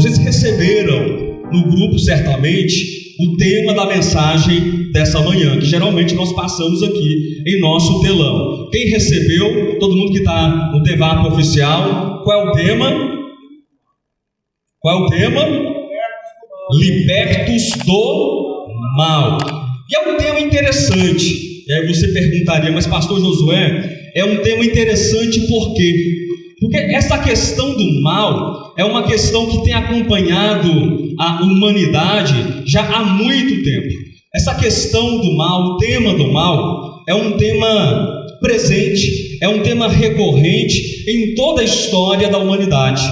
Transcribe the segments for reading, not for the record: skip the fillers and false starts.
Vocês receberam no grupo, certamente, o tema da mensagem dessa manhã, que geralmente nós passamos aqui em nosso telão. Quem recebeu, todo mundo que está no DEVAP oficial, qual é o tema? Qual é o tema? Libertos do mal. E é um tema interessante. E aí você perguntaria, mas pastor Josué, é um tema interessante por quê? Porque essa questão do mal é uma questão que tem acompanhado a humanidade já há muito tempo. Essa questão do mal, o tema do mal, é um tema presente, é um tema recorrente em toda a história da humanidade.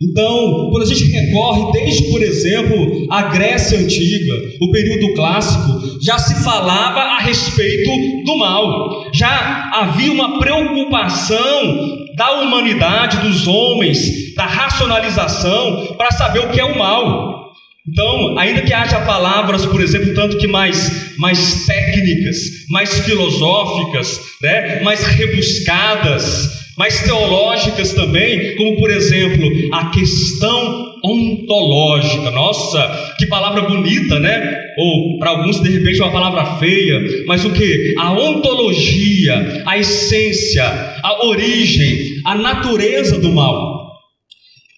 Então, quando a gente recorre desde, por exemplo, a Grécia Antiga, o período clássico, já se falava a respeito do mal. Já havia uma preocupação da humanidade, dos homens, da racionalização, para saber o que é o mal. Então, ainda que haja palavras, por exemplo, tanto que mais técnicas, mais filosóficas, né, mais rebuscadas, mais teológicas também, como por exemplo, a questão ontológica. Nossa, que palavra bonita, né? Ou para alguns de repente é uma palavra feia, mas o que? A ontologia, a essência, a origem, a natureza do mal.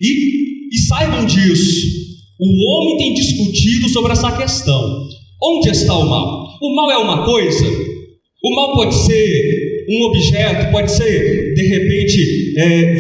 E saibam disso, o homem tem discutido sobre essa questão. Onde está o mal? O mal é uma coisa? O mal pode ser um objeto, pode ser de repente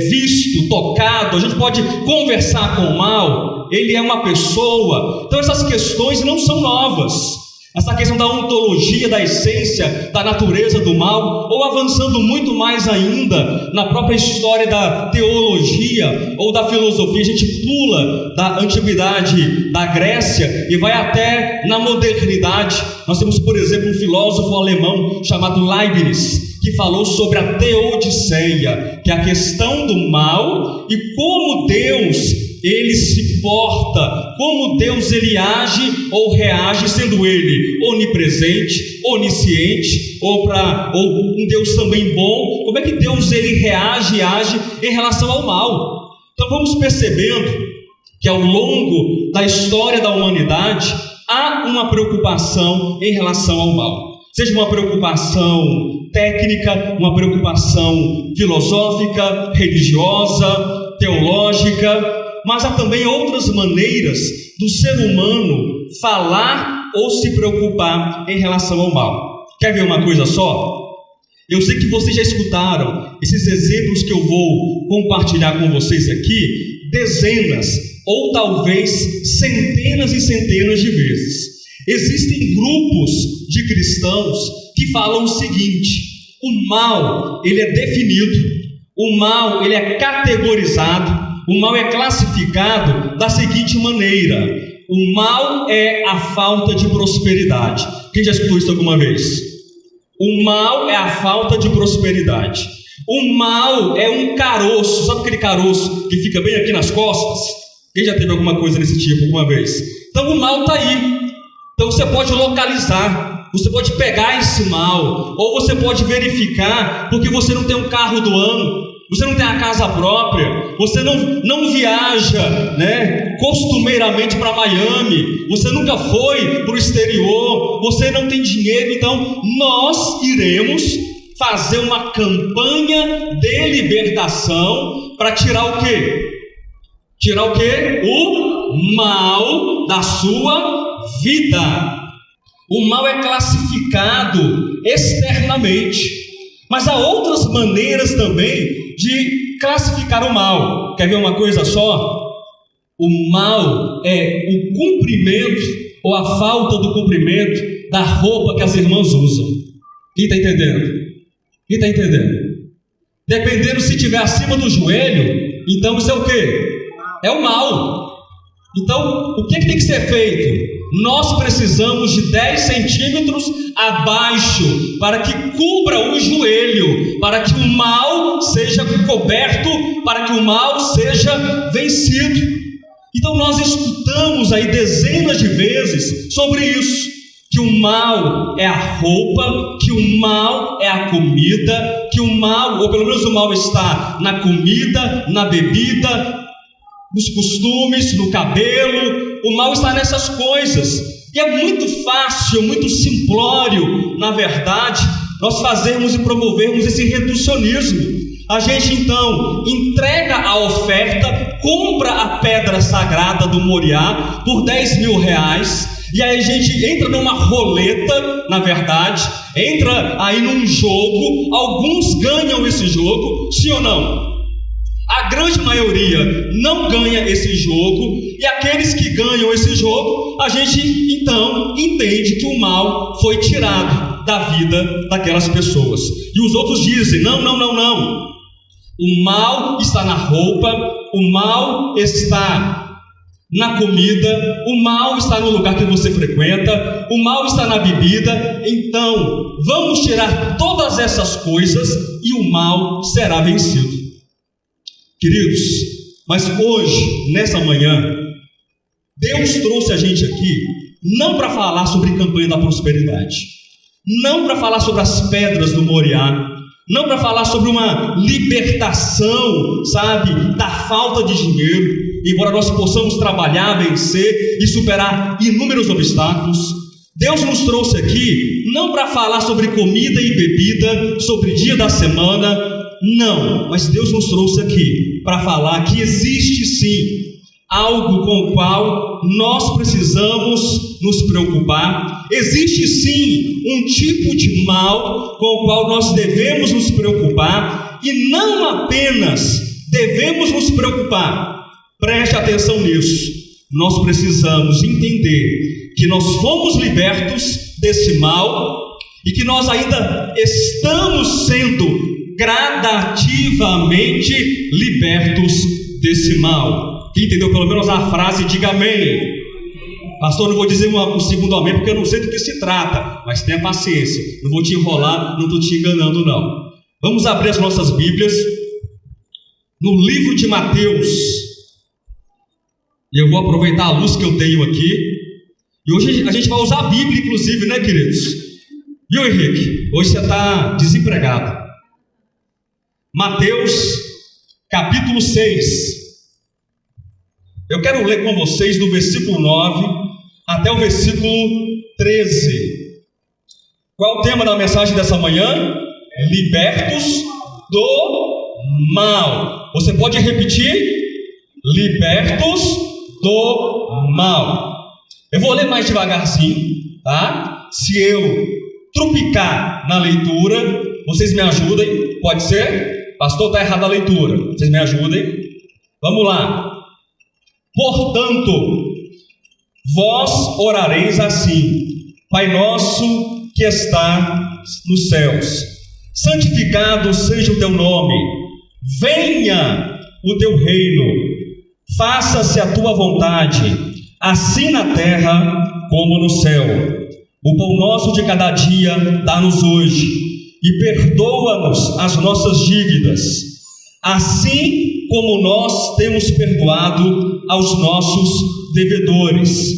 visto, tocado, a gente pode conversar com o mal, ele é uma pessoa. Então essas questões não são novas. Essa questão da ontologia, da essência, da natureza do mal, ou avançando muito mais ainda na própria história da teologia ou da filosofia, a gente pula da antiguidade da Grécia e vai até na modernidade. Nós temos, por exemplo, um filósofo alemão chamado Leibniz, que falou sobre a teodiceia, que é a questão do mal e como Deus ele se porta, como Deus ele age ou reage, sendo ele onipresente, onisciente, ou um Deus também bom. Como é que Deus ele reage e age em relação ao mal? Então vamos percebendo que ao longo da história da humanidade há uma preocupação em relação ao mal. Seja uma preocupação técnica, uma preocupação filosófica, religiosa, teológica, mas há também outras maneiras do ser humano falar ou se preocupar em relação ao mal. Quer ver uma coisa só? Eu sei que vocês já escutaram esses exemplos que eu vou compartilhar com vocês aqui dezenas ou talvez centenas e centenas de vezes. Existem grupos de cristãos que falam o seguinte: o mal ele é definido, o mal ele é categorizado, o mal é classificado da seguinte maneira: o mal é a falta de prosperidade. Quem já escutou isso alguma vez? O mal é a falta de prosperidade. O mal é um caroço. Sabe aquele caroço que fica bem aqui nas costas? Quem já teve alguma coisa desse tipo alguma vez? Então o mal está aí. Então você pode localizar, você pode pegar esse mal, ou você pode verificar, porque você não tem um carro do ano, você não tem a casa própria, você não viaja, né, costumeiramente para Miami, você nunca foi para o exterior, você não tem dinheiro. Então nós iremos fazer uma campanha de libertação para tirar o quê? Tirar o quê? O mal da sua vida. O mal é classificado externamente, mas há outras maneiras também de classificar o mal. Quer ver uma coisa só? O mal é o cumprimento ou a falta do cumprimento da roupa que as irmãs usam. Quem está entendendo? Quem está entendendo? Dependendo se estiver acima do joelho, então isso é o quê? É o mal. Então, o que tem que ser feito? Nós precisamos de 10 centímetros abaixo para que cubra o joelho, para que o mal seja coberto, para que o mal seja vencido. Então nós escutamos aí dezenas de vezes sobre isso, que o mal é a roupa, que o mal é a comida, que o mal, ou pelo menos o mal está na comida, na bebida, nos costumes, no cabelo. O mal está nessas coisas. E é muito fácil, muito simplório, na verdade, nós fazermos e promovermos esse reducionismo. A gente então entrega a oferta, compra a pedra sagrada do Moriá por 10 mil reais, e aí a gente entra numa roleta, na verdade, entra aí num jogo. Alguns ganham esse jogo, sim ou não? A grande maioria não ganha esse jogo, e aqueles que ganham esse jogo, a gente então entende que o mal foi tirado da vida daquelas pessoas. E os outros dizem: não. O mal está na roupa, o mal está na comida, o mal está no lugar que você frequenta, o mal está na bebida. Então, vamos tirar todas essas coisas e o mal será vencido. Queridos, mas hoje, nessa manhã, Deus trouxe a gente aqui não para falar sobre campanha da prosperidade, não para falar sobre as pedras do Moriá, não para falar sobre uma libertação, sabe, da falta de dinheiro, embora nós possamos trabalhar, vencer e superar inúmeros obstáculos. Deus nos trouxe aqui não para falar sobre comida e bebida, sobre dia da semana, não, mas Deus nos trouxe aqui para falar que existe sim algo com o qual nós precisamos nos preocupar. Existe sim um tipo de mal com o qual nós devemos nos preocupar, e não apenas devemos nos preocupar, preste atenção nisso, nós precisamos entender que nós fomos libertos desse mal e que nós ainda estamos sendo gradativamente libertos desse mal. Quem entendeu pelo menos a frase, diga amém. Pastor, não vou dizer um segundo amém, porque eu não sei do que se trata, mas tenha paciência, não vou te enrolar, não estou te enganando não. Vamos abrir as nossas Bíblias no livro de Mateus, e eu vou aproveitar a luz que eu tenho aqui, e hoje a gente vai usar a Bíblia inclusive, né, queridos? Viu, Henrique? Hoje você está desempregado. Mateus capítulo 6. Eu quero ler com vocês do versículo 9 até o versículo 13. Qual é o tema da mensagem dessa manhã? Libertos do mal. Você pode repetir? Libertos do mal. Eu vou ler mais devagarzinho, tá? Se eu trupicar na leitura, vocês me ajudem, pode ser? Pastor, está errada a leitura, vocês me ajudem? Vamos lá. Portanto, vós orareis assim: Pai nosso que está nos céus, santificado seja o teu nome, venha o teu reino, faça-se a tua vontade, assim na terra como no céu. O pão nosso de cada dia dá-nos hoje, e perdoa-nos as nossas dívidas, assim como nós temos perdoado aos nossos devedores,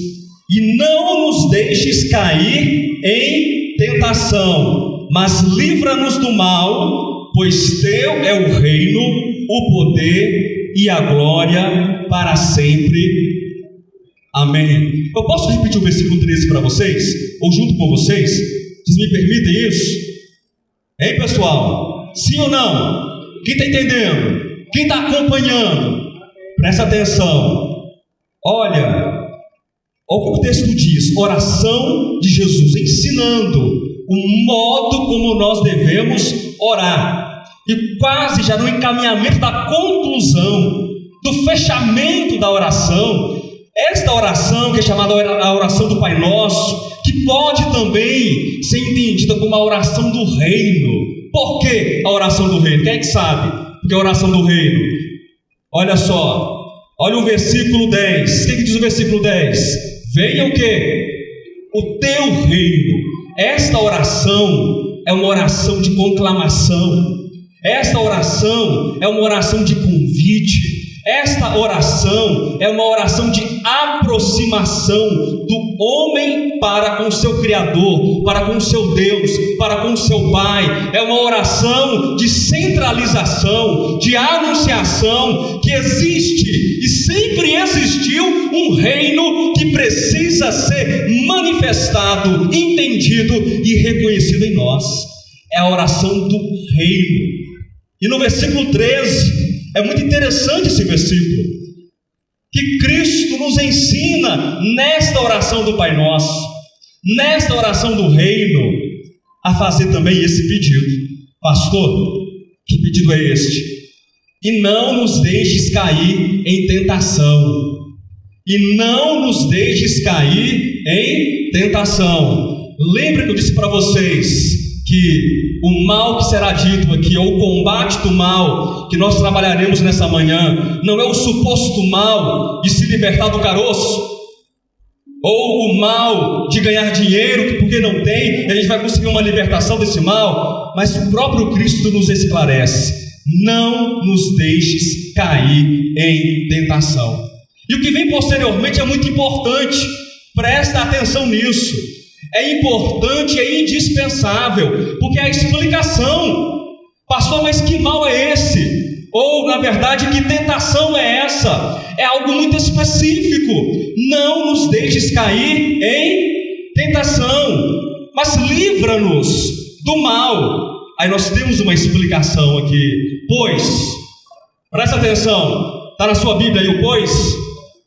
e não nos deixes cair em tentação, mas livra-nos do mal, pois teu é o reino, o poder e a glória para sempre. Amém. Eu posso repetir o versículo 13 para vocês? Ou junto com vocês? Vocês me permitem isso? Hein, pessoal? Sim ou não? Quem está entendendo? Quem está acompanhando? Presta atenção. Olha o que o texto diz: oração de Jesus, ensinando o modo como nós devemos orar. E quase já no encaminhamento da conclusão, do fechamento da oração, esta oração que é chamada a oração do Pai Nosso, que pode também ser entendida como a oração do reino. Por que a oração do reino? Quem é que sabe? Porque a oração do reino, olha só, olha o versículo 10. O que diz o versículo 10? Venha o quê? O teu reino. Esta oração é uma oração de conclamação. Esta oração é uma oração de convite. Esta oração é uma oração de aproximação do homem para com o seu Criador, para com o seu Deus, para com o seu Pai. É uma oração de centralização, de anunciação, que existe e sempre existiu um reino que precisa ser manifestado, entendido e reconhecido em nós. É a oração do reino. E no versículo 13, é muito interessante esse versículo, que Cristo nos ensina nesta oração do Pai Nosso, nesta oração do reino, a fazer também esse pedido. Pastor, que pedido é este? E não nos deixes cair em tentação. E não nos deixes cair em tentação. Lembra que eu disse para vocês que o mal que será dito aqui, ou o combate do mal que nós trabalharemos nessa manhã, não é o suposto mal de se libertar do caroço, ou o mal de ganhar dinheiro porque não tem, e a gente vai conseguir uma libertação desse mal, mas o próprio Cristo nos esclarece: não nos deixes cair em tentação. E o que vem posteriormente é muito importante, presta atenção nisso. É importante, é indispensável, porque é a explicação. Pastor, mas que mal é esse? Ou, na verdade, que tentação é essa? É algo muito específico. Não nos deixes cair em tentação, mas livra-nos do mal. Aí nós temos uma explicação aqui. Pois, presta atenção, está na sua Bíblia aí o pois?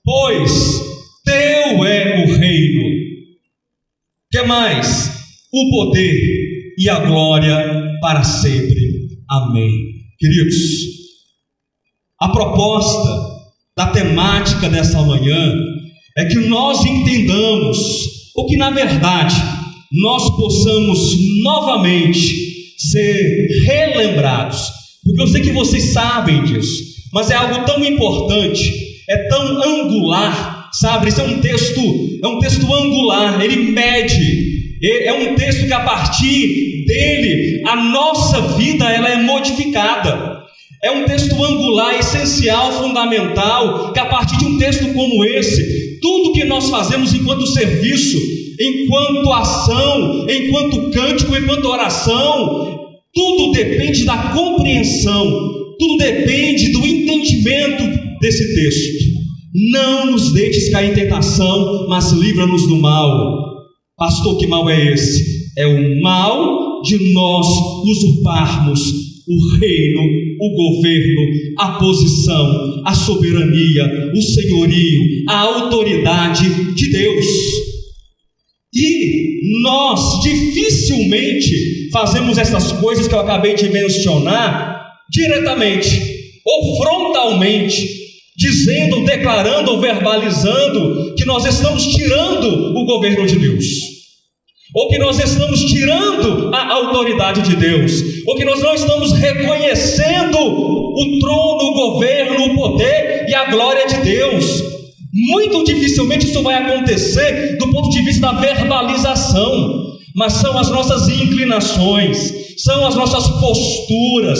Pois teu é o reino. Que mais? O poder e a glória para sempre. Amém. Queridos, a proposta da temática dessa manhã é que nós entendamos, ou que na verdade nós possamos novamente ser relembrados, porque eu sei que vocês sabem disso, mas é algo tão importante, é tão angular, sabe? Isso é um texto angular, ele mede, é um texto que a partir dele a nossa vida ela é modificada. É um texto angular, essencial, fundamental, que a partir de um texto como esse, tudo que nós fazemos enquanto serviço, enquanto ação, enquanto cântico, enquanto oração, tudo depende da compreensão, tudo depende do entendimento desse texto. Não nos deixes cair em tentação, mas livra-nos do mal. Pastor, que mal é esse? É o mal de nós usurparmos o reino, o governo, a posição, a soberania, o senhorio, a autoridade de Deus. E nós dificilmente fazemos essas coisas que eu acabei de mencionar diretamente ou frontalmente, dizendo, declarando ou verbalizando que nós estamos tirando o governo de Deus, ou que nós estamos tirando a autoridade de Deus, ou que nós não estamos reconhecendo o trono, o governo, o poder e a glória de Deus. Muito dificilmente isso vai acontecer do ponto de vista da verbalização, mas são as nossas inclinações, são as nossas posturas,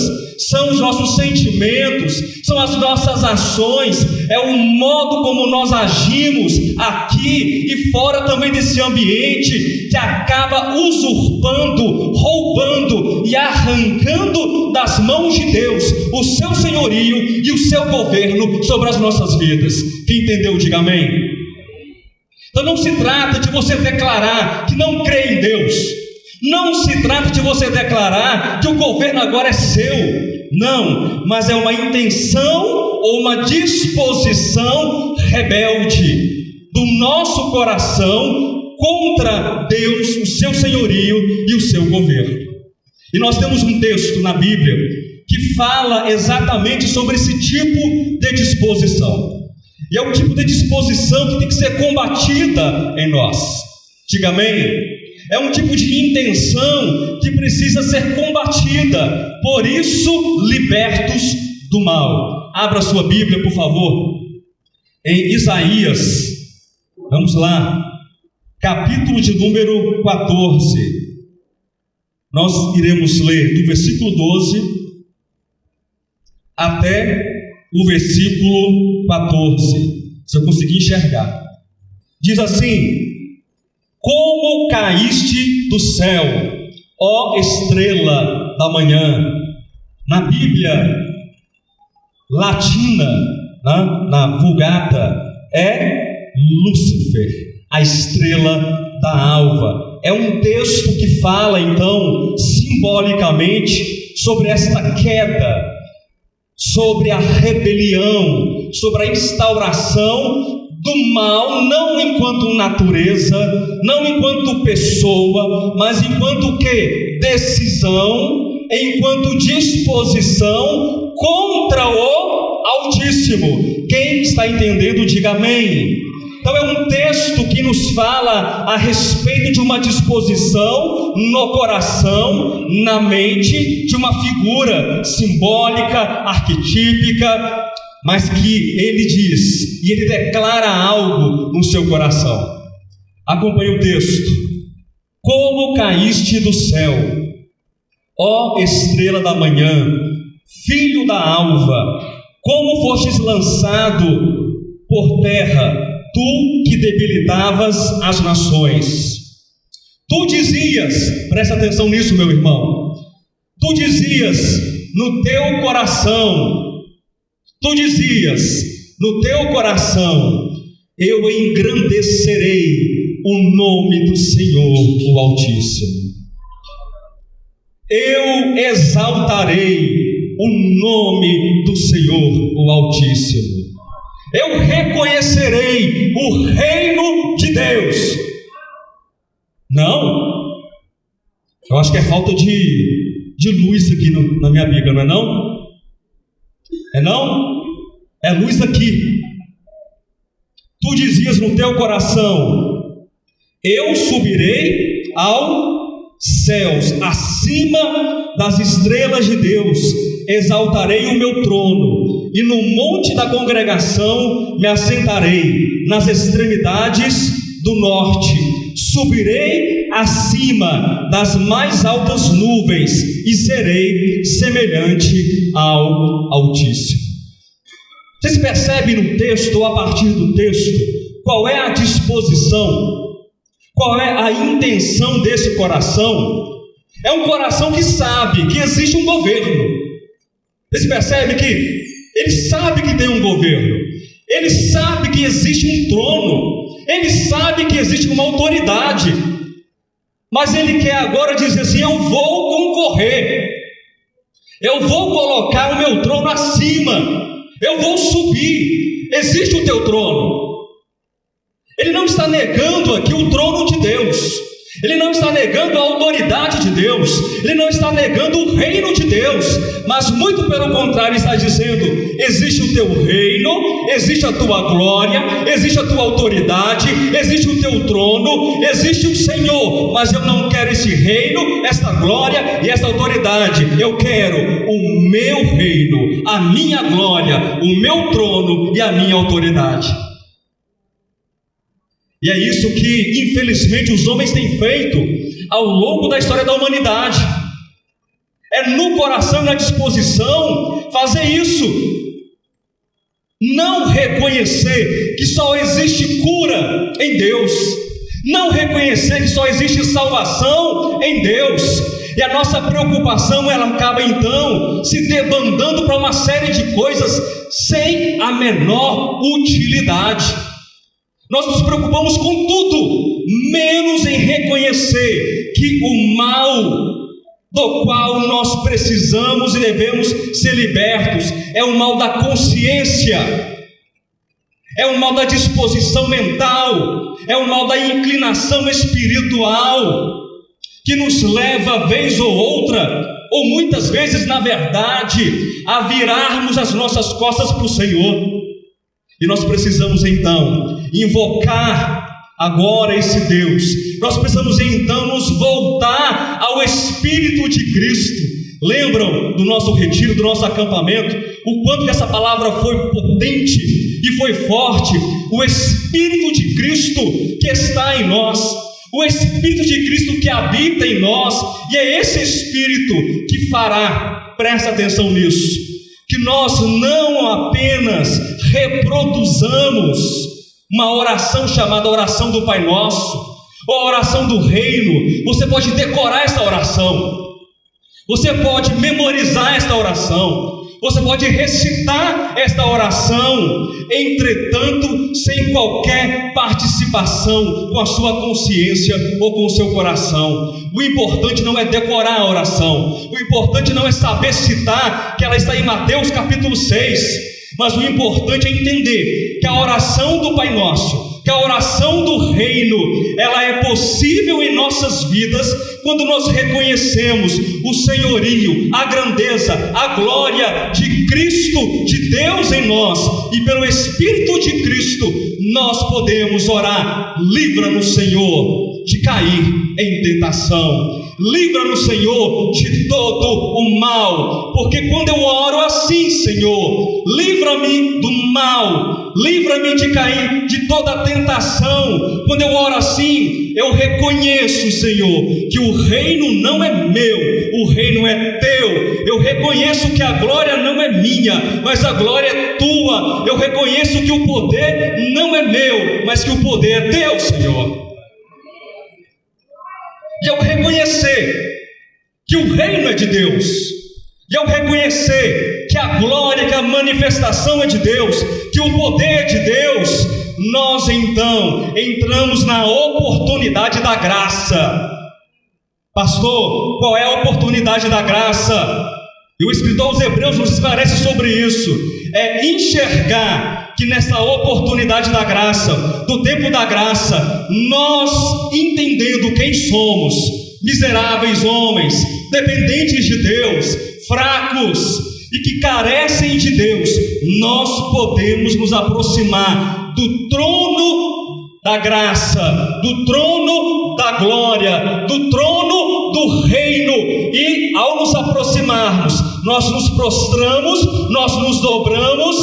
são os nossos sentimentos, são as nossas ações, é o modo como nós agimos aqui e fora também desse ambiente, que acaba usurpando, roubando e arrancando das mãos de Deus o seu senhorio e o seu governo sobre as nossas vidas. Quem entendeu, diga amém. Então não se trata de você declarar que não crê em Deus, não se trata de você declarar que o governo agora é seu, não, mas é uma intenção ou uma disposição rebelde do nosso coração contra Deus, o seu senhorio e o seu governo. E nós temos um texto na Bíblia que fala exatamente sobre esse tipo de disposição. E é um tipo de disposição que tem que ser combatida em nós. Diga amém. É um tipo de intenção que precisa ser combatida. Por isso, libertos do mal. Abra sua Bíblia, por favor, em Isaías. Vamos lá. Capítulo de número 14. Nós iremos ler do versículo 12 até o versículo 14, se eu conseguir enxergar. Diz assim: como caíste do céu, ó estrela da manhã. Na Bíblia latina, na Vulgata, é Lúcifer, a estrela da alva. É um texto que fala, então, simbolicamente, sobre esta queda, sobre a rebelião, sobre a instauração do mal, não enquanto natureza, não enquanto pessoa, mas enquanto o quê? Decisão, enquanto disposição contra o Altíssimo. Quem está entendendo, diga amém. Então é um texto que nos fala a respeito de uma disposição no coração, na mente, de uma figura simbólica, arquetípica, mas que ele diz, e ele declara algo no seu coração. Acompanhe o texto. Como caíste do céu, ó estrela da manhã, filho da alva, como fostes lançado por terra, tu que debilitavas as nações. Tu dizias, presta atenção nisso, meu irmão, tu dizias no teu coração, eu engrandecerei o nome do Senhor, o Altíssimo. Eu exaltarei o nome do Senhor, o Altíssimo. Eu reconhecerei o reino de Deus. Não, eu acho que é falta de luz aqui na minha Bíblia, não é não? É não? É luz aqui. Tu dizias no teu coração: eu subirei aos céus, acima das estrelas de Deus, exaltarei o meu trono, e no monte da congregação me assentarei, nas extremidades do norte. Subirei acima das mais altas nuvens, e serei semelhante ao Altíssimo. Vocês percebem no texto, ou a partir do texto, qual é a disposição, qual é a intenção desse coração? É um coração que sabe que existe um governo. Vocês percebem que ele sabe que tem um governo, ele sabe que existe um trono, ele sabe que existe uma autoridade, mas ele quer agora dizer assim: eu vou concorrer, eu vou colocar o meu trono acima, eu vou subir. Existe o teu trono. Ele não está negando aqui o trono de Deus, ele não está negando a autoridade de Deus, ele não está negando o reino de Deus, mas muito pelo contrário, está dizendo: existe o teu reino, existe a tua glória, existe a tua autoridade, existe o teu trono, existe o Senhor, mas eu não quero esse reino, esta glória e esta autoridade. Eu quero o meu reino, a minha glória, o meu trono e a minha autoridade. E é isso que, infelizmente, os homens têm feito ao longo da história da humanidade. É no coração e na disposição fazer isso. Não reconhecer que só existe cura em Deus. Não reconhecer que só existe salvação em Deus. E a nossa preocupação, ela acaba então se debandando para uma série de coisas sem a menor utilidade. Nós nos preocupamos com tudo, menos em reconhecer que o mal do qual nós precisamos e devemos ser libertos é o mal da consciência, é o mal da disposição mental, é o mal da inclinação espiritual, que nos leva, vez ou outra, ou muitas vezes, na verdade, a virarmos as nossas costas para o Senhor. E nós precisamos então invocar agora esse Deus. Nós precisamos então nos voltar ao Espírito de Cristo. Lembram do nosso retiro, do nosso acampamento, o quanto que essa palavra foi potente e foi forte? O Espírito de Cristo que está em nós, o Espírito de Cristo que habita em nós, e é esse Espírito que fará, presta atenção nisso, que nós não apenas reproduzamos uma oração chamada oração do Pai Nosso, ou a oração do Reino. Você pode decorar esta oração, você pode memorizar esta oração, você pode recitar esta oração, entretanto, sem qualquer participação com a sua consciência ou com o seu coração. O importante não é decorar a oração, o importante não é saber citar que ela está em Mateus capítulo 6, mas o importante é entender que a oração do Pai Nosso, que a oração do Reino, ela é possível em nossas vidas quando nós reconhecemos o senhorio, a grandeza, a glória de Cristo, de Deus em nós, e pelo Espírito de Cristo nós podemos orar: livra-nos, Senhor, de cair em tentação, livra-nos, Senhor, de todo o mal, porque quando eu oro assim, Senhor, livra-me do mal, livra-me de cair de toda a tentação. Quando eu oro assim, eu reconheço, Senhor, que o reino não é meu, o reino é teu. Eu reconheço que a glória não é minha, mas a glória é tua. Eu reconheço que o poder não é meu, mas que o poder é teu, Senhor. E ao reconhecer que o reino é de Deus, e ao reconhecer que a glória, que a manifestação é de Deus, que o poder é de Deus, nós então entramos na oportunidade da graça. Pastor, qual é a oportunidade da graça? E o escritor aos Hebreus nos esclarece sobre isso. É enxergar que nessa oportunidade da graça, do tempo da graça, nós, entendendo quem somos, miseráveis homens, dependentes de Deus, fracos e que carecem de Deus, nós podemos nos aproximar do trono da graça, do trono da glória, do trono do reino, e ao nos aproximarmos, nós nos prostramos, nós nos dobramos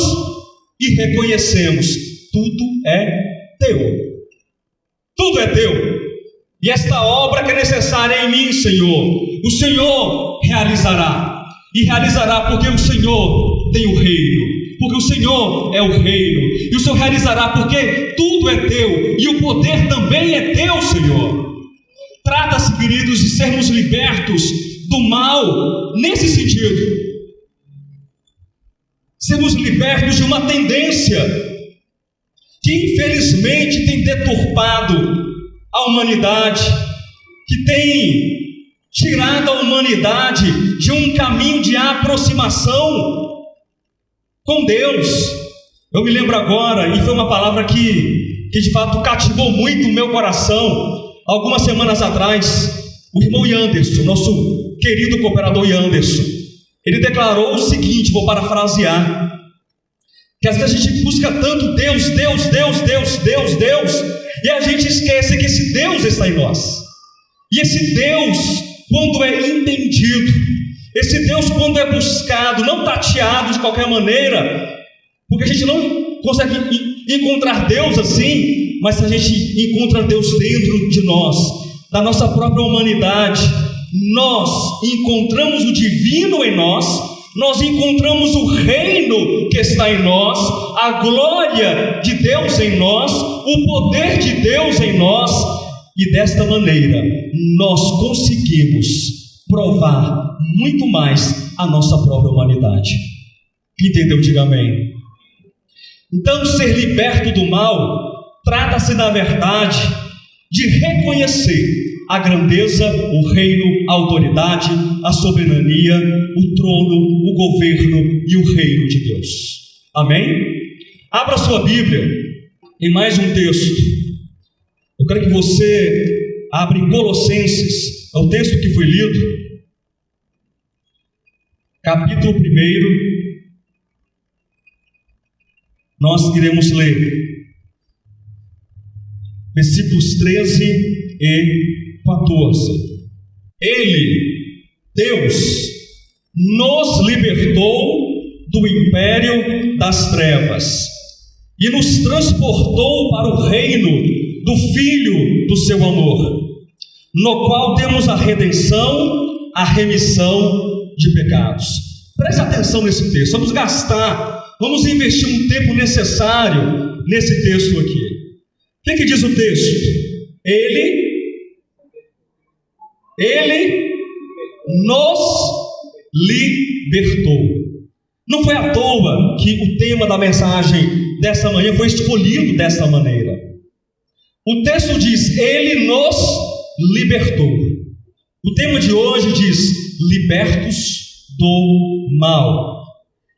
e reconhecemos: tudo é teu, tudo é teu, e esta obra que é necessária em mim, Senhor, o Senhor realizará, e realizará porque o Senhor tem o reino, porque o Senhor é o reino, e o Senhor realizará porque tudo é teu, e o poder também é teu, Senhor. Trata-se, queridos, de sermos libertos do mal, nesse sentido, sermos libertos de uma tendência que infelizmente tem deturpado a humanidade, que tem tirado a humanidade de um caminho de aproximação com Deus. Eu me lembro agora, e foi uma palavra que de fato cativou muito o meu coração. Algumas semanas atrás, o irmão Yanderson, nosso querido cooperador Yanderson, ele declarou o seguinte, vou parafrasear, que às vezes a gente busca tanto Deus, Deus, Deus, Deus, Deus, Deus, e a gente esquece que esse Deus está em nós. E esse Deus, quando é entendido, esse Deus, quando é buscado, não tateado de qualquer maneira, porque a gente não consegue encontrar Deus assim, mas a gente encontra Deus dentro de nós, da nossa própria humanidade, nós encontramos o divino em nós, nós encontramos o reino que está em nós, a glória de Deus em nós, o poder de Deus em nós, e desta maneira nós conseguimos provar muito mais a nossa própria humanidade. Entendeu? Diga amém. Então, ser liberto do mal trata-se, na verdade, de reconhecer a grandeza, o reino, a autoridade, a soberania, o trono, o governo e o reino de Deus. Amém? Abra sua Bíblia em mais um texto. Eu quero que você abra em Colossenses, é o texto que foi lido, capítulo 1. Nós queremos ler versículos 13 e 14. Ele, Deus, nos libertou do império das trevas e nos transportou para o reino do Filho do seu amor, no qual temos a redenção, a remissão de pecados. Preste atenção. atenção nesse texto, vamos gastar, vamos investir um tempo necessário nesse texto aqui. O que diz o texto? Ele nos libertou. Não foi à toa que o tema da mensagem dessa manhã foi escolhido dessa maneira. O texto diz: Ele nos libertou. O tema de hoje diz: libertos do mal.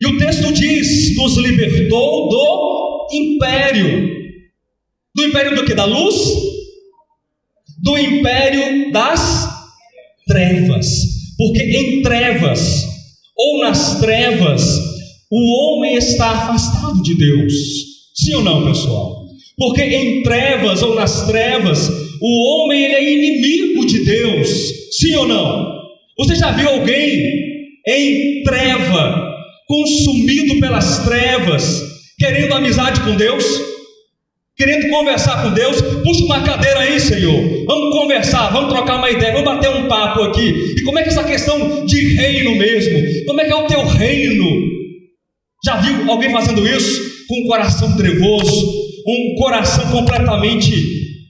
E o texto diz: nos libertou do império. Do império do que? Da luz? Do império das trevas. Porque em trevas, ou nas trevas, o homem está afastado de Deus. Sim ou não, pessoal? Porque em trevas ou nas trevas, o homem ele é inimigo de Deus. Sim ou não? Você já viu alguém em treva, consumido pelas trevas, querendo amizade com Deus? Querendo conversar com Deus? Puxa uma cadeira aí, Senhor, vamos conversar, vamos trocar uma ideia, vamos bater um papo aqui. E como é que é essa questão de reino mesmo? Como é que é o teu reino? Já viu alguém fazendo isso? Com um coração trevoso, um coração completamente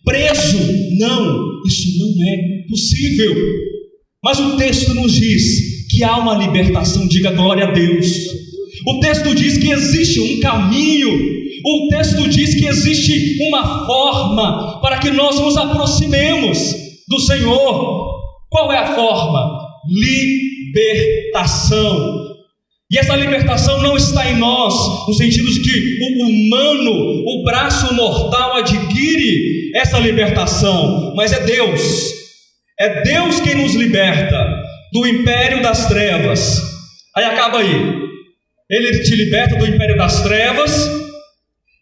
preso? Não, isso não é possível. Mas o texto nos diz que há uma libertação. Diga glória a Deus. O texto diz que existe um caminho. O texto diz que existe uma forma para que nós nos aproximemos do Senhor. Qual é a forma? Libertação. E essa libertação não está em nós, no sentido de que o humano, o braço mortal adquire essa libertação, mas é Deus. É Deus quem nos liberta do império das trevas. Aí acaba aí. Ele te liberta do império das trevas.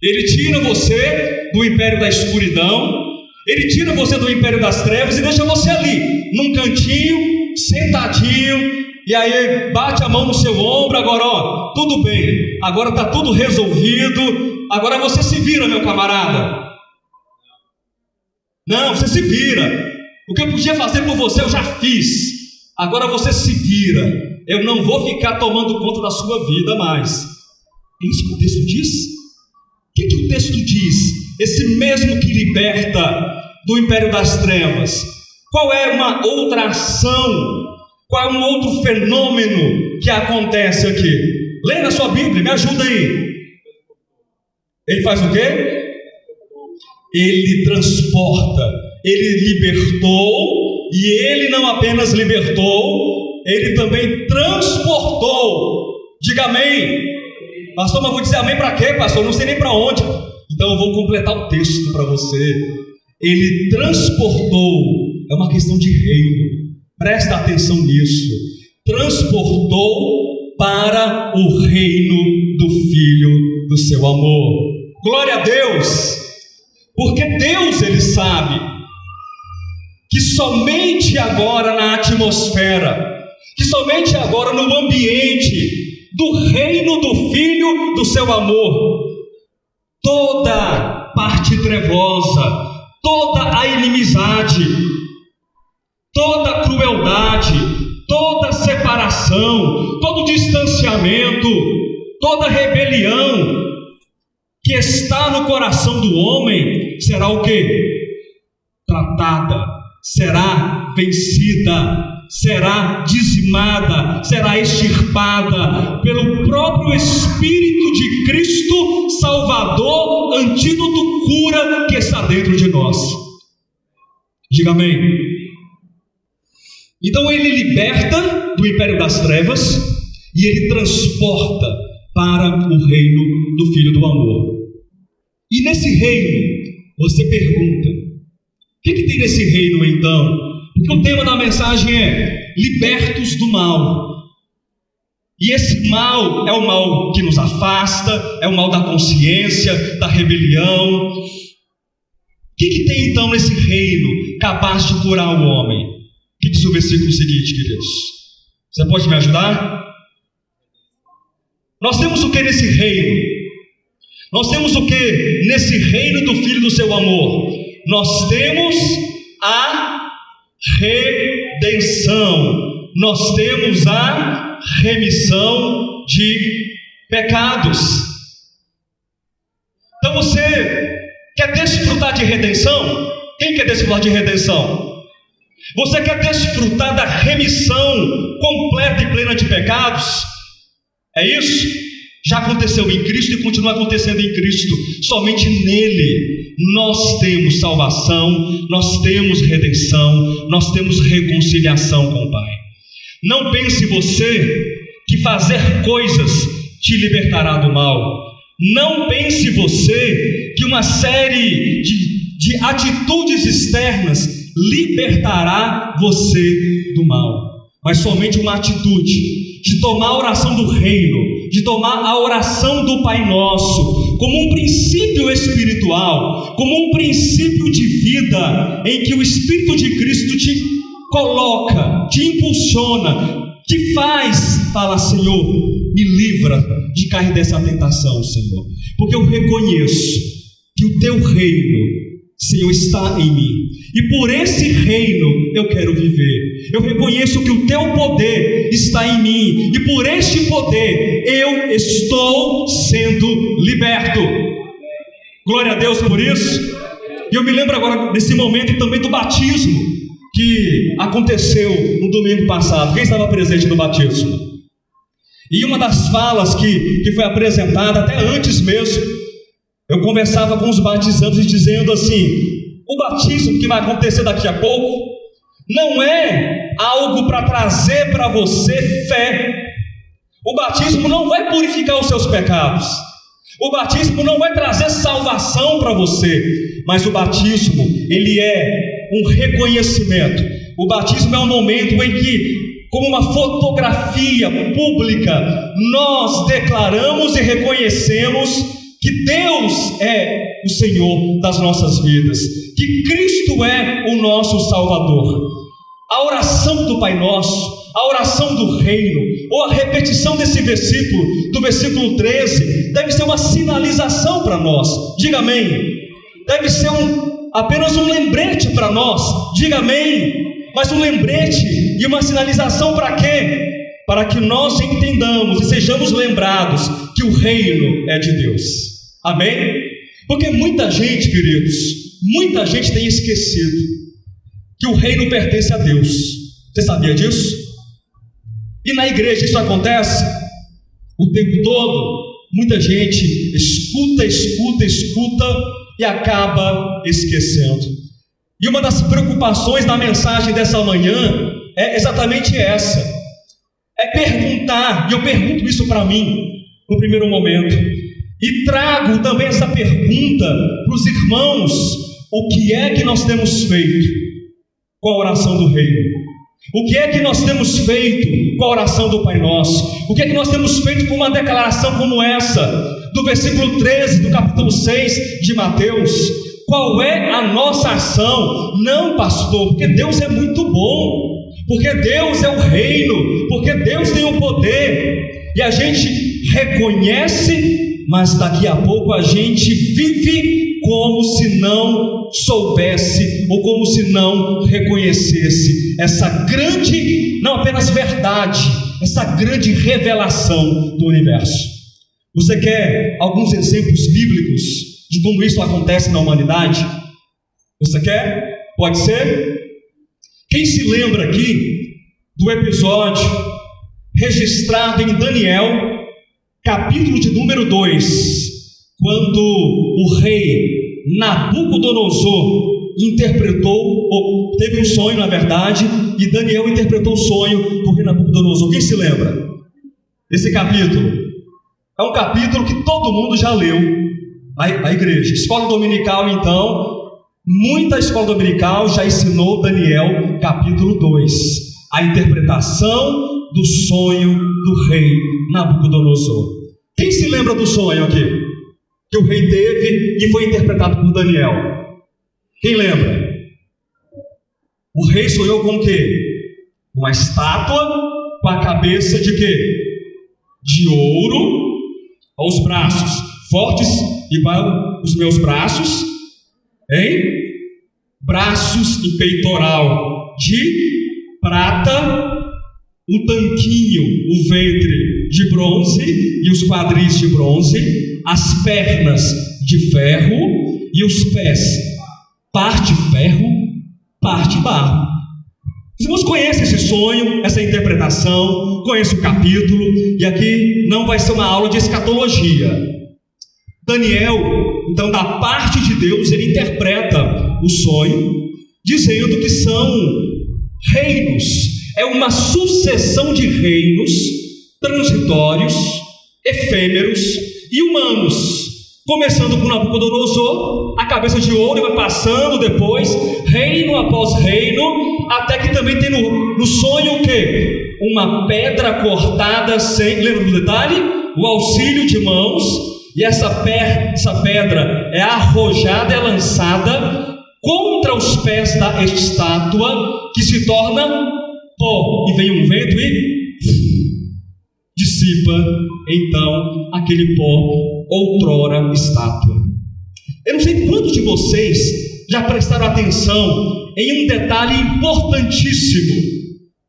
Ele tira você do império da escuridão. Ele tira você do império das trevas e deixa você ali, num cantinho, sentadinho. E aí bate a mão no seu ombro. Agora, ó, tudo bem, agora está tudo resolvido. Agora você se vira, meu camarada. Não, você se vira. O que eu podia fazer por você eu já fiz. Agora você se vira. Eu não vou ficar tomando conta da sua vida mais. É isso que o texto diz? O que o texto diz? Esse mesmo que liberta do império das trevas, qual é uma outra ação? Qual é um outro fenômeno que acontece aqui? Lê na sua Bíblia, me ajuda aí. Ele faz o quê? Ele transporta. Ele libertou. E ele não apenas libertou, ele também transportou. Diga amém. Pastor, mas vou dizer amém para quê, pastor? Não sei nem para onde. Então eu vou completar o texto para você. Ele transportou. É uma questão de reino. Presta atenção nisso. Transportou para o reino do Filho do seu amor. Glória a Deus. Porque Deus, Ele sabe que somente agora na atmosfera, que somente agora no ambiente do reino do Filho do seu amor, toda parte trevosa, toda a inimizade, toda a crueldade, toda a separação, todo o distanciamento, toda a rebelião que está no coração do homem será o quê? Tratada, será vencida, será dizimada, será extirpada pelo próprio Espírito de Cristo, Salvador, antídoto, cura que está dentro de nós. Diga amém. Então ele liberta do império das trevas e ele transporta para o reino do Filho do amor. E nesse reino, você pergunta, o que tem nesse reino então? Porque o tema da mensagem é libertos do mal. E esse mal é o mal que nos afasta, é o mal da consciência, da rebelião. O que tem então nesse reino capaz de curar o homem? O que diz o versículo seguinte, queridos? Você pode me ajudar? Nós temos o que nesse reino? Nós temos o que nesse reino do Filho do seu amor? Nós temos a redenção. Nós temos a remissão de pecados. Então você quer desfrutar de redenção? Quem quer desfrutar de redenção? Você quer desfrutar da remissão completa e plena de pecados? É isso? Já aconteceu em Cristo e continua acontecendo em Cristo. Somente nele nós temos salvação, nós temos redenção, nós temos reconciliação com o Pai. Não pense você que fazer coisas te libertará do mal. Não pense você que uma série de atitudes externas libertará você do mal. Mas somente uma atitude de tomar a oração do reino, de tomar a oração do Pai Nosso como um princípio espiritual, como um princípio de vida em que o Espírito de Cristo te coloca, te impulsiona, te faz falar: Senhor, me livra de cair dessa tentação, Senhor, porque eu reconheço que o teu reino, Senhor, está em mim, e por esse reino eu quero viver. Eu reconheço que o teu poder está em mim, e por este poder eu estou sendo liberto. Glória a Deus por isso. E eu me lembro agora desse momento também do batismo que aconteceu no domingo passado. Quem estava presente no batismo? E uma das falas que foi apresentada, até antes mesmo, eu conversava com os batizandos dizendo assim: o batismo que vai acontecer daqui a pouco não é algo para trazer para você fé. O batismo não vai purificar os seus pecados. O batismo não vai trazer salvação para você. Mas o batismo, ele é um reconhecimento. O batismo é um momento em que, como uma fotografia pública, nós declaramos e reconhecemos que Deus é o Senhor das nossas vidas, que Cristo é o nosso Salvador. A oração do Pai Nosso, a oração do reino, ou a repetição desse versículo, do versículo 13, deve ser uma sinalização para nós. Diga amém. Deve ser apenas um lembrete para nós. Diga amém. Mas um lembrete e uma sinalização para quê? Para que nós entendamos e sejamos lembrados que o reino é de Deus. Amém? Porque muita gente, queridos, muita gente tem esquecido que o reino pertence a Deus. Você sabia disso? E na igreja isso acontece o tempo todo. Muita gente escuta e acaba esquecendo. E uma das preocupações da mensagem dessa manhã é exatamente essa: é perguntar, e eu pergunto isso para mim no primeiro momento, e trago também essa pergunta para os irmãos: o que é que nós temos feito com a oração do reino? O que é que nós temos feito com a oração do Pai Nosso? O que é que nós temos feito com uma declaração como essa, do versículo 13 do capítulo 6 de Mateus? Qual é a nossa ação? Não, pastor, porque Deus é muito bom, porque Deus é o reino, porque Deus tem o poder, e a gente reconhece, mas daqui a pouco a gente vive como se não soubesse, ou como se não reconhecesse essa grande, não apenas verdade, essa grande revelação do universo. Você quer alguns exemplos bíblicos de como isso acontece na humanidade? Você quer? Pode ser? Quem se lembra aqui do episódio registrado em Daniel, capítulo de número 2, quando o rei Nabucodonosor teve um sonho, na verdade, e Daniel interpretou o sonho do rei Nabucodonosor. Quem se lembra desse capítulo? É um capítulo que todo mundo já leu. A igreja, escola dominical, então, muita escola dominical já ensinou Daniel capítulo 2, a interpretação do sonho do rei Nabucodonosor. Quem se lembra do sonho aqui que o rei teve e foi interpretado por Daniel? Quem lembra? O rei sonhou com o quê? Uma estátua com a cabeça de quê? De ouro, aos braços fortes igual os meus braços, hein? Braços e peitoral de prata, o tanquinho, o ventre de bronze e os quadris de bronze, as pernas de ferro e os pés, parte ferro, parte barro. Os irmãos conhecem esse sonho, essa interpretação, conhecem o capítulo, e aqui não vai ser uma aula de escatologia. Daniel, então, da parte de Deus, ele interpreta o sonho, dizendo que são reinos, é uma sucessão de reinos transitórios, efêmeros e humanos. Começando com Nabucodonosor, a cabeça de ouro, e vai passando depois, reino após reino, até que também tem no sonho o quê? Uma pedra cortada sem, lembra do detalhe? O auxílio de mãos, e essa pedra é arrojada, é lançada contra os pés da estátua, que se torna pó, e vem um vento e dissipa então aquele pó, outrora estátua. Eu não sei quantos de vocês já prestaram atenção em um detalhe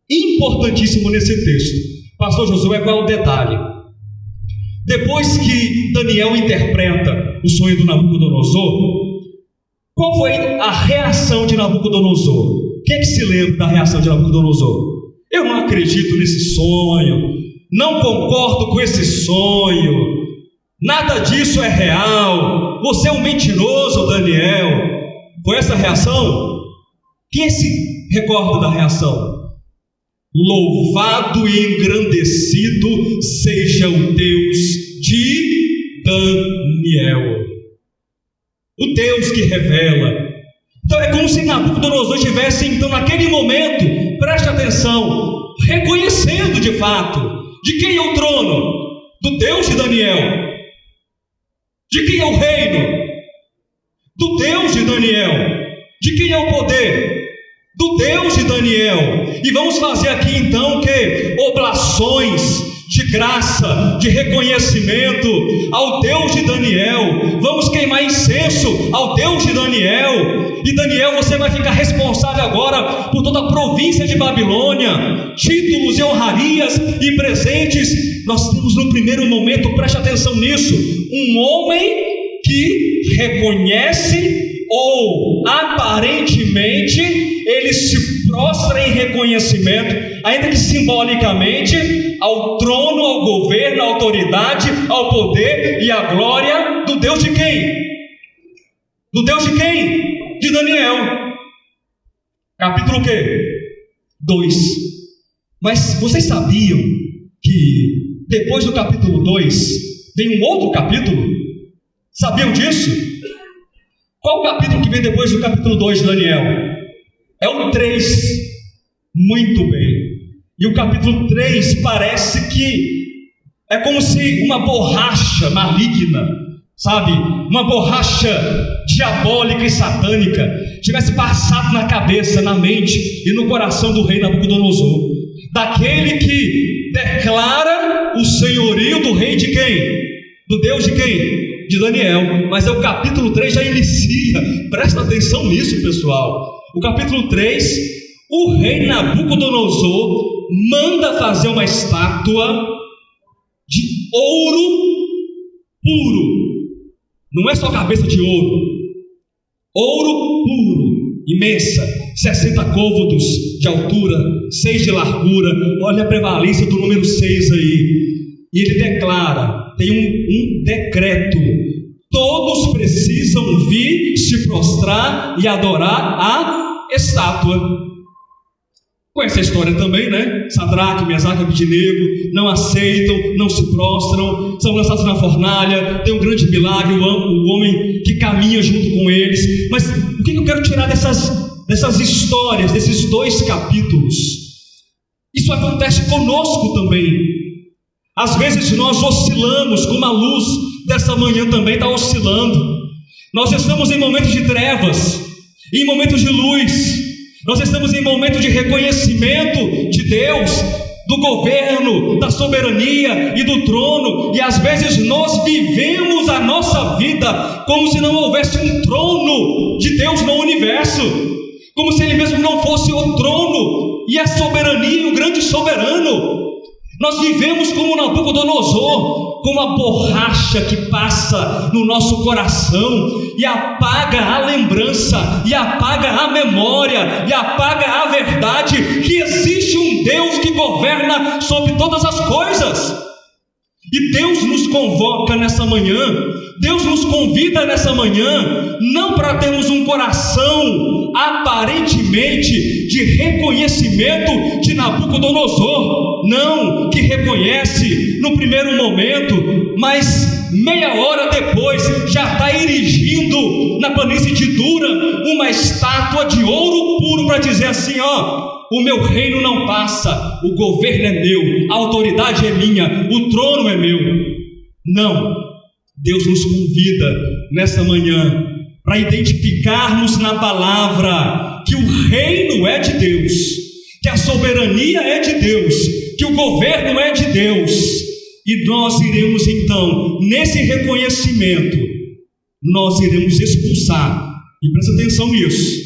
importantíssimo nesse texto. Pastor Josué, qual é o detalhe? Depois que Daniel interpreta o sonho do Nabucodonosor, qual foi a reação de Nabucodonosor? O que é que se lembra da reação de Nabucodonosor? Eu não acredito nesse sonho, não concordo com esse sonho, nada disso é real, você é um mentiroso, Daniel. Foi essa a reação? Quem se recorda da reação? Louvado e engrandecido seja o Deus de Daniel, o Deus que revela. Então é como se Nabucodonosor estivesse, então, naquele momento, preste atenção, reconhecendo de fato, de quem é o trono? Do Deus de Daniel. De quem é o reino? Do Deus de Daniel. De quem é o poder? Do Deus de Daniel. E vamos fazer aqui então que oblações de graça, de reconhecimento ao Deus de Daniel. Vamos queimar incenso ao Deus de Daniel. E Daniel, você vai ficar responsável agora por toda a província de Babilônia, títulos e honrarias e presentes. Nós temos no primeiro momento, preste atenção nisso, um homem que reconhece, ou aparentemente ele se prostra em reconhecimento, ainda que simbolicamente, ao trono, ao governo, à autoridade, ao poder e à glória do Deus de quem? Do Deus de quem? De Daniel. Capítulo o quê? 2. Mas vocês sabiam que depois do capítulo 2 vem um outro capítulo? Sabiam disso? Qual o capítulo que vem depois do capítulo 2 de Daniel? É o 3. Muito bem. E o capítulo 3 parece que é como se uma borracha maligna, sabe? Uma borracha diabólica e satânica tivesse passado na cabeça, na mente e no coração do rei Nabucodonosor, daquele que declara o senhorio do rei de quem? Do Deus de quem? De Daniel. Mas é o capítulo 3 já inicia, presta atenção nisso, pessoal. O capítulo 3, o rei Nabucodonosor manda fazer uma estátua de ouro puro. Não é só cabeça de ouro, ouro puro, imensa, 60 côvados de altura, 6 de largura. Olha a prevalência do número 6 aí. E ele declara, tem um decreto: todos precisam vir se prostrar e adorar a estátua. Conhece a história também, né? Sadraque, Mesaque e Abednego não aceitam, não se prostram, são lançados na fornalha. Tem um grande milagre, o homem que caminha junto com eles. Mas o que eu quero tirar dessas histórias, desses 2 capítulos? Isso acontece conosco também. Às vezes nós oscilamos, como a luz dessa manhã também está oscilando. Nós estamos em momentos de trevas, em momentos de luz. Nós estamos em momento de reconhecimento de Deus, do governo, da soberania e do trono. E às vezes nós vivemos a nossa vida como se não houvesse um trono de Deus no universo, como se Ele mesmo não fosse o trono e a soberania e o grande soberano. Nós vivemos como Nabucodonosor, como a borracha que passa no nosso coração e apaga a lembrança, e apaga a memória, e apaga a verdade que existe um Deus que governa sobre todas as coisas. E Deus nos convoca nessa manhã, Deus nos convida nessa manhã, não para termos um coração aparentemente de reconhecimento de Nabucodonosor, não, que reconhece no primeiro momento, mas meia hora depois já está erigindo na planície de Dura uma estátua de ouro puro para dizer assim: ó, o meu reino não passa, o governo é meu, a autoridade é minha, o trono é meu. Não, Deus nos convida nessa manhã para identificarmos na palavra que o reino é de Deus, que a soberania é de Deus, que o governo é de Deus, e nós iremos então, nesse reconhecimento, nós iremos expulsar, e presta atenção nisso,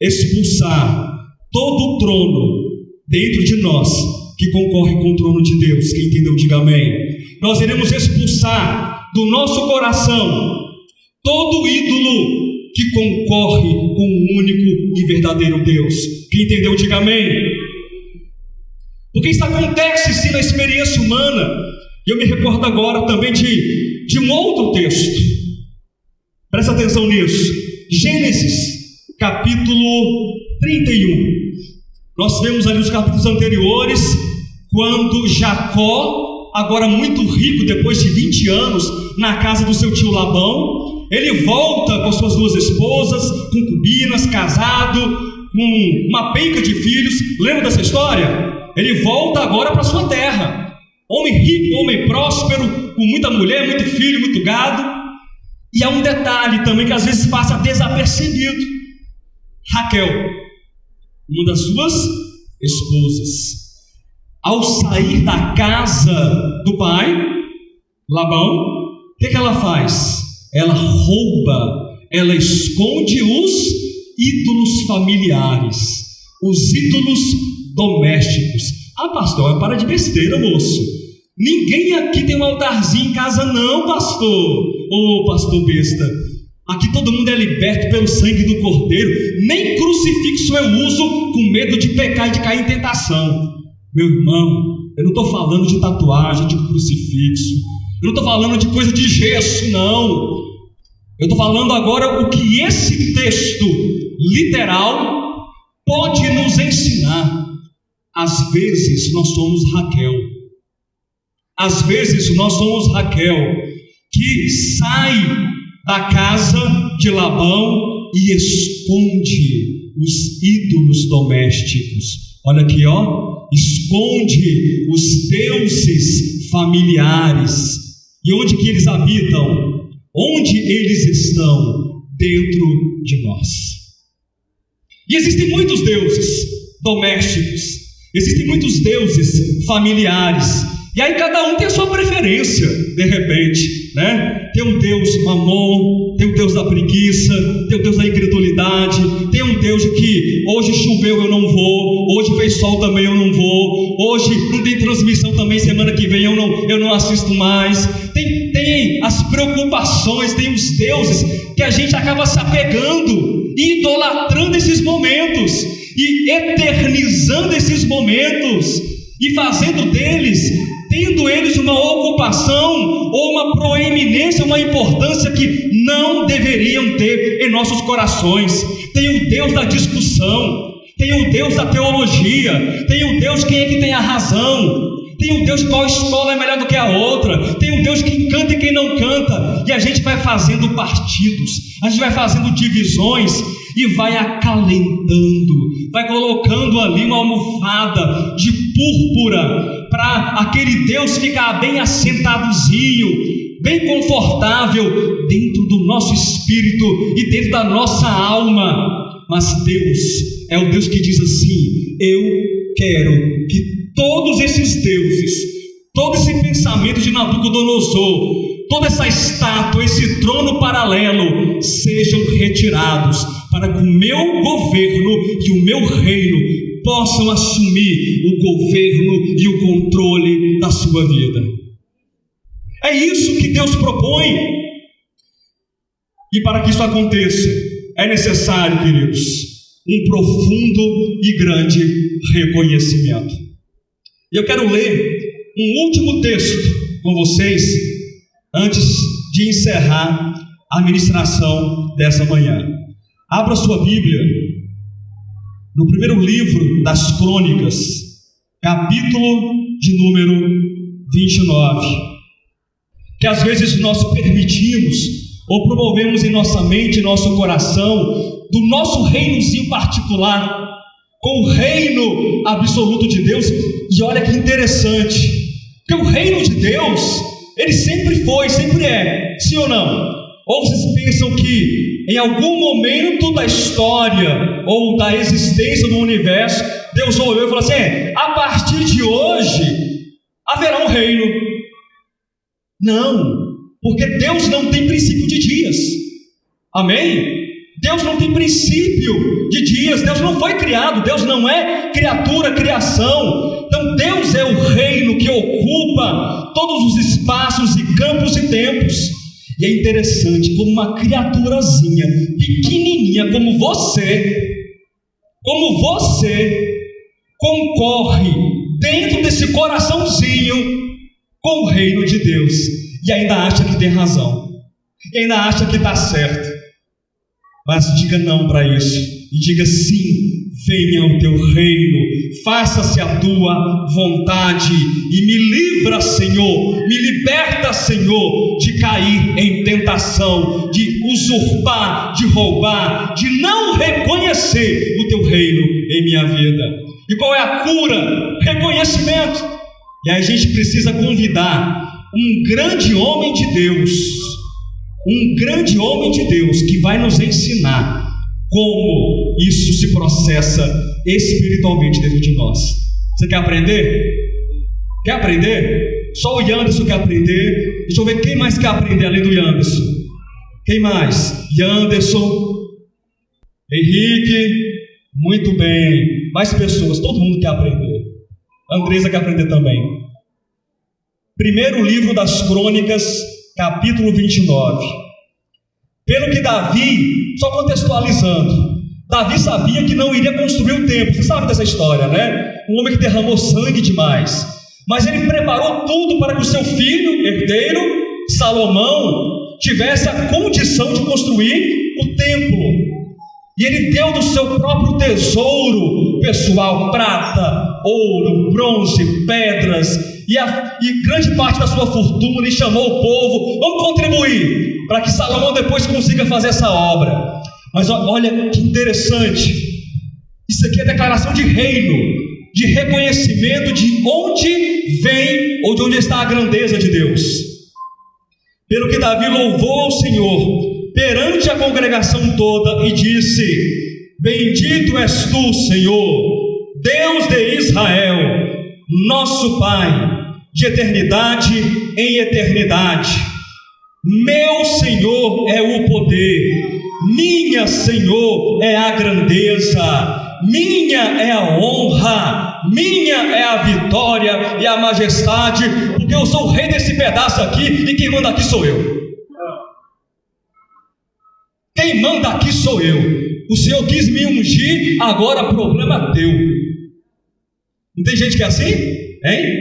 expulsar todo o trono dentro de nós que concorre com o trono de Deus. Quem entendeu, diga amém. Nós iremos expulsar do nosso coração todo ídolo que concorre com o único e verdadeiro Deus. Quem entendeu, diga amém. Porque isso acontece sim na experiência humana. Eu me recordo agora também de um outro texto. Presta atenção nisso. Gênesis, capítulo 31. Nós vemos ali os capítulos anteriores, quando Jacó, agora muito rico, depois de 20 anos, na casa do seu tio Labão, ele volta com suas duas esposas, concubinas, casado, com uma penca de filhos. Lembra dessa história? Ele volta agora para sua terra, homem rico, homem próspero, com muita mulher, muito filho, muito gado. E há um detalhe também que às vezes passa desapercebido. Raquel, uma das suas esposas, ao sair da casa do pai, Labão, o que ela faz? Ela rouba, ela esconde os ídolos familiares, os ídolos domésticos. Ah, pastor, para de besteira, moço. Ninguém aqui tem um altarzinho em casa não, pastor. Ô, pastor besta. Aqui todo mundo é liberto pelo sangue do Cordeiro. Nem crucifixo eu uso com medo de pecar e de cair em tentação. Meu irmão, eu não estou falando de tatuagem, de crucifixo. Eu não estou falando de coisa de gesso, não. Eu estou falando agora o que esse texto literal pode nos ensinar. Às vezes nós somos Raquel. Às vezes nós somos Raquel, que sai da casa de Labão e esconde os ídolos domésticos. Olha aqui, ó, esconde os deuses familiares. E onde que eles habitam? Onde eles estão? Dentro de nós. E existem muitos deuses domésticos, existem muitos deuses familiares. E aí cada um tem a sua preferência, de repente, né? Tem um Deus mamon, tem um Deus da preguiça, tem um Deus da incredulidade, tem um Deus de que hoje choveu eu não vou, hoje fez sol também eu não vou, hoje não tem transmissão também, semana que vem eu não assisto mais. Tem as preocupações, tem os deuses que a gente acaba se apegando, idolatrando esses momentos e eternizando esses momentos e fazendo deles, tendo eles uma ocupação ou uma proeminência, uma importância que não deveriam ter em nossos corações. Tem o Deus da discussão, tem o Deus da teologia, tem o Deus quem é que tem a razão, tem o Deus de qual escola é melhor do que a outra, tem o Deus quem canta e quem não canta, e a gente vai fazendo partidos, a gente vai fazendo divisões e vai acalentando, vai colocando ali uma almofada de púrpura para aquele Deus ficar bem assentadozinho, bem confortável dentro do nosso espírito e dentro da nossa alma. Mas Deus é o Deus que diz assim: eu quero que todos esses deuses, todo esse pensamento de Nabucodonosor, toda essa estátua, esse trono paralelo sejam retirados, para que o meu governo e o meu reino possam assumir o governo e o controle da sua vida. É isso que Deus propõe. E para que isso aconteça, é necessário, queridos, um profundo e grande reconhecimento. E eu quero ler um último texto com vocês, antes de encerrar a ministração dessa manhã. Abra sua Bíblia no primeiro livro das Crônicas, capítulo de número 29, que às vezes nós permitimos ou promovemos em nossa mente, em nosso coração, do nosso reinozinho particular, com o reino absoluto de Deus. E olha que interessante, porque o reino de Deus, ele sempre foi, sempre é, sim ou não? Ou vocês pensam que em algum momento da história ou da existência do universo, Deus olhou e falou assim: a partir de hoje haverá um reino? Não, porque Deus não tem princípio de dias. Amém? Deus não tem princípio de dias. Deus não foi criado, Deus não é criatura, criação. Então Deus é o reino que ocupa todos os espaços e campos e tempos. E é interessante como uma criaturazinha pequenininha como você concorre dentro desse coraçãozinho com o reino de Deus, e ainda acha que tem razão, e ainda acha que está certo. Mas diga não para isso, e diga sim: venha o teu reino, faça-se a tua vontade, e me livra, Senhor, me liberta, Senhor, de cair em tentação, de usurpar, de roubar, de não reconhecer o teu reino em minha vida. E qual é a cura? Reconhecimento. E aí a gente precisa convidar um grande homem de Deus, que vai nos ensinar como isso se processa espiritualmente dentro de nós. Você quer aprender? Quer aprender? Só o Yanderson quer aprender. Deixa eu ver quem mais quer aprender além do Yanderson. Quem mais? Yanderson, Henrique, muito bem. Mais pessoas, todo mundo quer aprender. Andresa quer aprender também. Primeiro livro das Crônicas, capítulo 29. Pelo que Davi, só contextualizando, Davi sabia que não iria construir o templo. Você sabe dessa história, né? Um homem que derramou sangue demais, mas ele preparou tudo para que o seu filho, herdeiro, Salomão, tivesse a condição de construir o templo. E ele deu do seu próprio tesouro pessoal, prata, ouro, bronze, pedras, e grande parte da sua fortuna, e chamou o povo: vamos contribuir para que Salomão depois consiga fazer essa obra. Mas olha que interessante, isso aqui é declaração de reino, de reconhecimento de onde vem ou de onde está a grandeza de Deus. Pelo que Davi louvou ao Senhor perante a congregação toda e disse: bendito és tu, Senhor, Deus de Israel, nosso Pai, de eternidade em eternidade. Meu Senhor é o poder, minha, Senhor, é a grandeza, minha é a honra, minha é a vitória e a majestade, porque eu sou o rei desse pedaço aqui, e quem manda aqui sou eu. Quem manda aqui sou eu. O Senhor quis me ungir, agora problema teu. Não tem gente que é assim? Hein?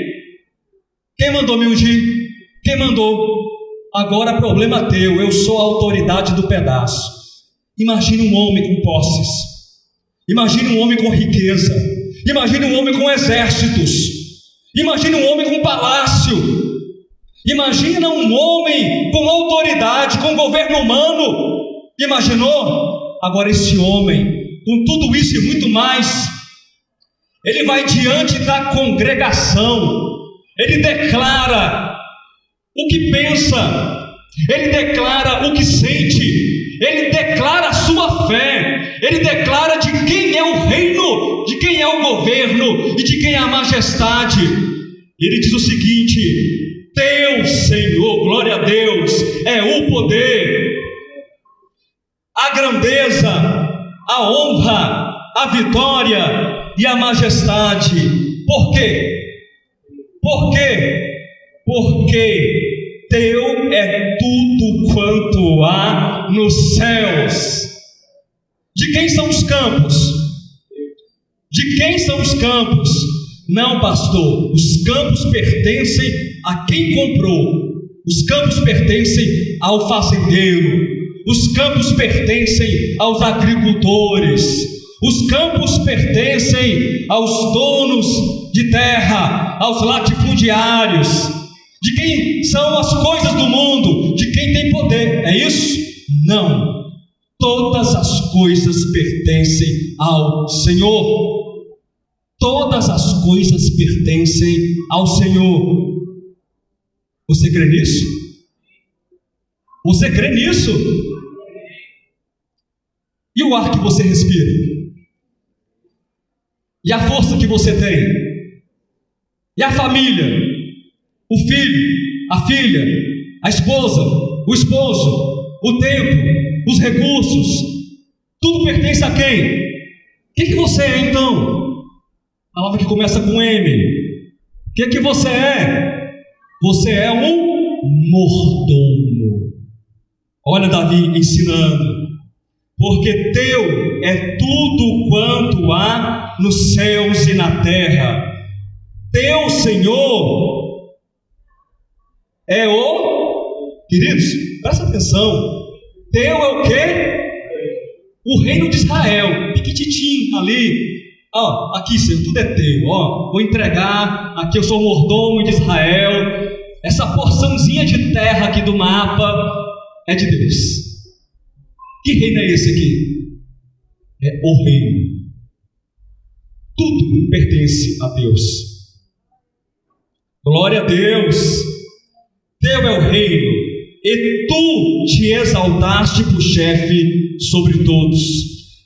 Quem mandou me ungir? Quem mandou? Agora problema teu, eu sou a autoridade do pedaço. Imagine um homem com posses, imagine um homem com riqueza, imagine um homem com exércitos, imagine um homem com palácio, imagina um homem com autoridade, com governo humano. Imaginou? Agora esse homem, com tudo isso e muito mais, ele vai diante da congregação, ele declara o que pensa, ele declara o que sente, ele declara a sua fé, ele declara de quem é o reino, de quem é o governo e de quem é a majestade. Ele diz o seguinte: teu, Senhor, glória a Deus, é o poder, a grandeza, a honra, a vitória e a majestade. Por quê? Por quê? Porque teu é tudo quanto há nos céus. De quem são os campos? De quem são os campos? Não, pastor, os campos pertencem a quem comprou. Os campos pertencem ao fazendeiro. Os campos pertencem aos agricultores. Os campos pertencem aos donos de terra, aos latifundiários. De quem são as coisas do mundo? De quem tem poder. É isso? Não. Todas as coisas pertencem ao Senhor. Todas as coisas pertencem ao Senhor. Você crê nisso? Você crê nisso? E o ar que você respira? E a força que você tem? E a família? O filho? A filha? A esposa? O esposo? O tempo? Os recursos? Tudo pertence a quem? O que você é então? A palavra que começa com M. O que você é? Você é um mordomo. Olha Davi ensinando. Porque teu é tudo quanto há nos céus e na terra. Teu, Senhor, é o... Queridos, presta atenção. Teu é o quê? O reino de Israel. Piquititinho ali. Aqui, Senhor, tudo é teu. Vou entregar. Aqui eu sou mordomo de Israel. Essa porçãozinha de terra aqui do mapa é de Deus. Que reino é esse aqui? É o reino. Tudo pertence a Deus. Glória a Deus. Teu é o reino, e tu te exaltaste por chefe sobre todos.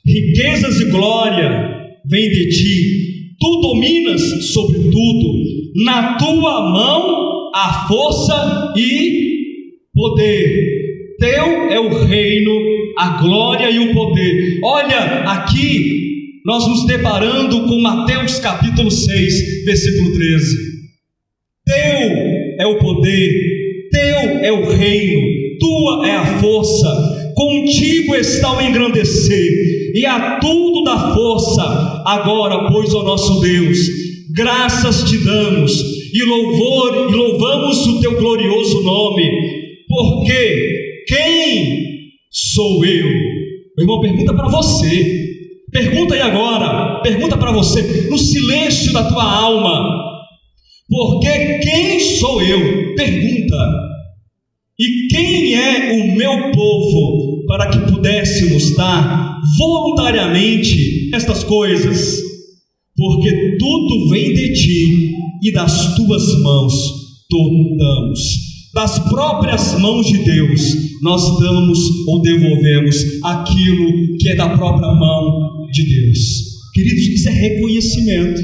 Riquezas e glória vem de ti. Tu dominas sobre tudo. Na tua mão há força e poder. Teu é o reino, a glória e o poder. Olha, aqui nós nos deparando com Mateus capítulo 6, versículo 13. Teu é o poder, teu é o reino, tua é a força, contigo está o engrandecer, e a tudo dá força. Agora, pois, ó nosso Deus, graças te damos, e louvamos o teu glorioso nome, porque quem sou eu? Meu irmão, pergunta para você. Pergunta aí agora. Pergunta para você, no silêncio da tua alma. Porque quem sou eu? Pergunta. E quem é o meu povo para que pudéssemos dar voluntariamente estas coisas? Porque tudo vem de ti e das tuas mãos tudo damos. Das próprias mãos de Deus, nós damos ou devolvemos aquilo que é da própria mão de Deus. Queridos, isso é reconhecimento.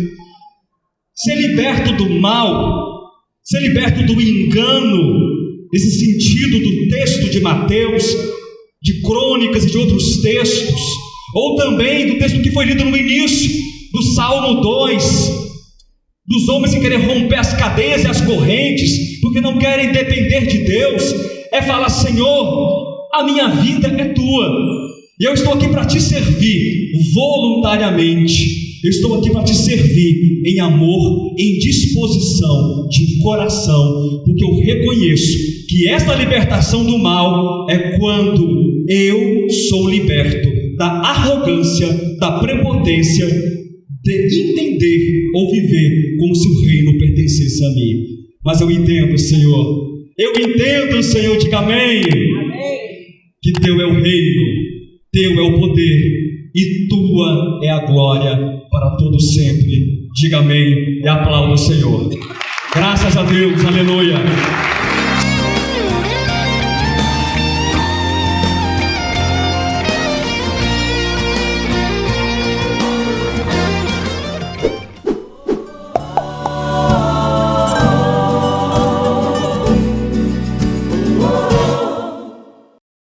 Ser liberto do mal, ser liberto do engano, esse sentido do texto de Mateus, de Crônicas e de outros textos, ou também do texto que foi lido no início, do Salmo 2, dos homens que querem romper as cadeias e as correntes, porque não querem depender de Deus, é falar: Senhor, a minha vida é tua, e eu estou aqui para te servir voluntariamente, eu estou aqui para te servir em amor, em disposição de coração, porque eu reconheço que esta libertação do mal é quando eu sou liberto da arrogância, da prepotência, de entender ou viver como se o reino pertencesse a mim. Mas eu entendo, Senhor, diga amém, que teu é o reino, teu é o poder e tua é a glória para todo sempre. Diga amém e aplauda o Senhor. Graças a Deus, aleluia.